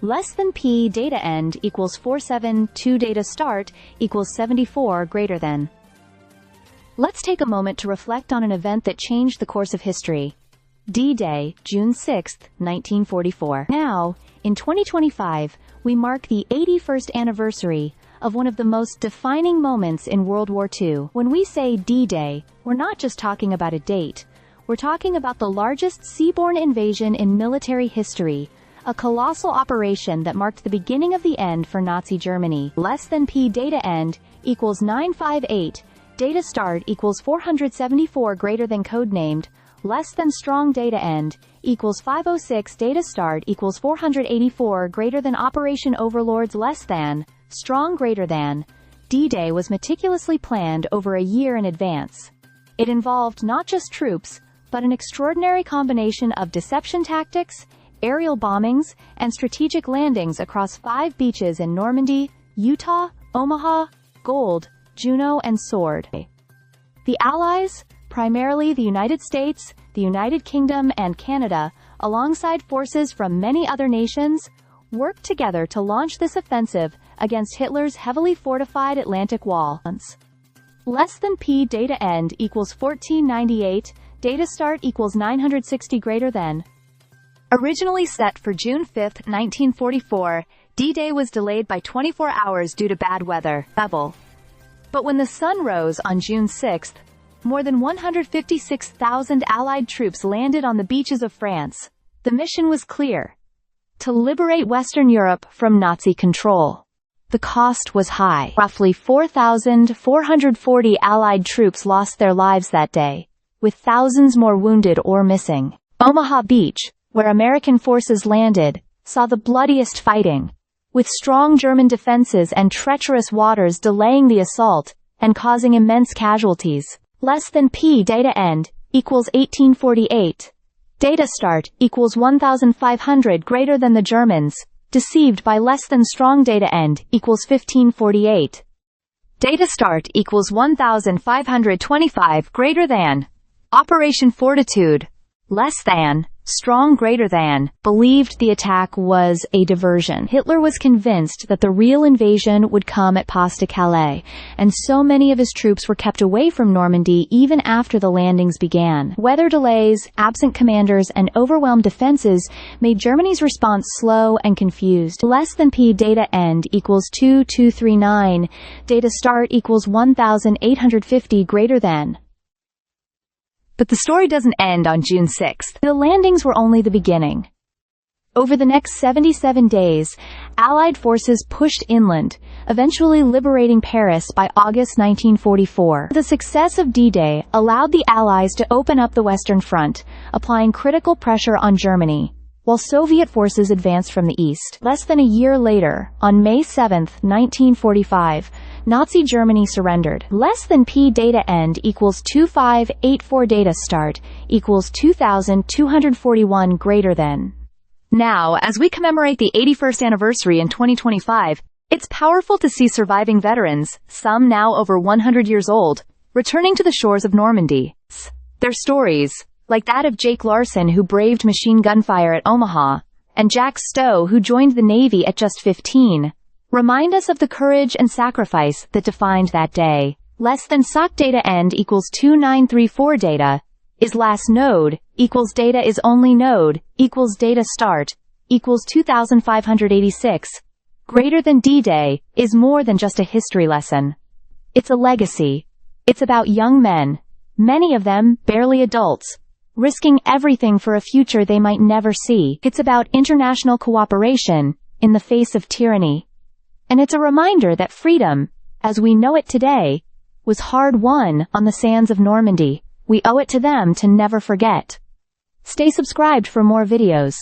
less than P data end equals 472 data start equals 74 greater than. Let's take a moment to reflect on an event that changed the course of history. D-Day, June 6, 1944. Now, in 2025, we mark the 81st anniversary of one of the most defining moments in World War II. When we say D-Day, we're not just talking about a date. We're talking about the largest seaborne invasion in military history, a colossal operation that marked the beginning of the end for Nazi Germany. Less than P data end equals 958, data start equals 474 greater than codenamed, less than strong data end equals 506 data start equals 484 greater than Operation Overlord's less than, strong greater than. D-Day was meticulously planned over a year in advance. It involved not just troops, but an extraordinary combination of deception tactics, aerial bombings, and strategic landings across 5 beaches in Normandy, Utah, Omaha, Gold, Juneau, and Sword. The Allies, primarily the United States, the United Kingdom, and Canada, alongside forces from many other nations, worked together to launch this offensive against Hitler's heavily fortified Atlantic Wall. Less than P data end equals 1498, data start equals 960 greater than. Originally set for June 5, 1944, D-Day was delayed by 24 hours due to bad weather. But when the sun rose on June 6, more than 156,000 Allied troops landed on the beaches of France. The mission was clear: to liberate Western Europe from Nazi control. The cost was high. Roughly 4,440 Allied troops lost their lives that day, with thousands more wounded or missing. Omaha Beach, where American forces landed, saw the bloodiest fighting, with strong German defenses and treacherous waters delaying the assault and causing immense casualties. Less than P data end equals 1848. Data start equals 1,500 greater than the Germans, deceived by less than strong data end equals 1548. Data start equals 1,525 greater than. Operation Fortitude, less than, strong greater than, believed the attack was a diversion. Hitler was convinced that the real invasion would come at Pas-de-Calais, and so many of his troops were kept away from Normandy even after the landings began. Weather delays, absent commanders, and overwhelmed defenses made Germany's response slow and confused. Less than P data end equals 2239, data start equals 1,850 greater than. But the story doesn't end on June 6. The landings were only the beginning. Over the next 77 days, Allied forces pushed inland, eventually liberating Paris by August 1944. The success of D-Day allowed the Allies to open up the Western Front, applying critical pressure on Germany, while Soviet forces advanced from the east. Less than a year later, on May 7, 1945, Nazi Germany surrendered. Less than P data end equals 2584 data start equals 2,241 greater than. Now, as we commemorate the 81st anniversary in 2025, it's powerful to see surviving veterans, some now over 100 years old, returning to the shores of Normandy. Their stories, like that of Jake Larson who braved machine gun fire at Omaha, and Jack Stowe who joined the Navy at just 15, remind us of the courage and sacrifice that defined that day. Less than sock data end equals 2934 data is last node equals data is only node equals data start equals 2586. Greater than D-Day is more than just a history lesson. It's a legacy. It's about young men, many of them barely adults, risking everything for a future they might never see. It's about international cooperation in the face of tyranny. And it's a reminder that freedom, as we know it today, was hard-won on the sands of Normandy. We owe it to them to never forget. Stay subscribed for more videos.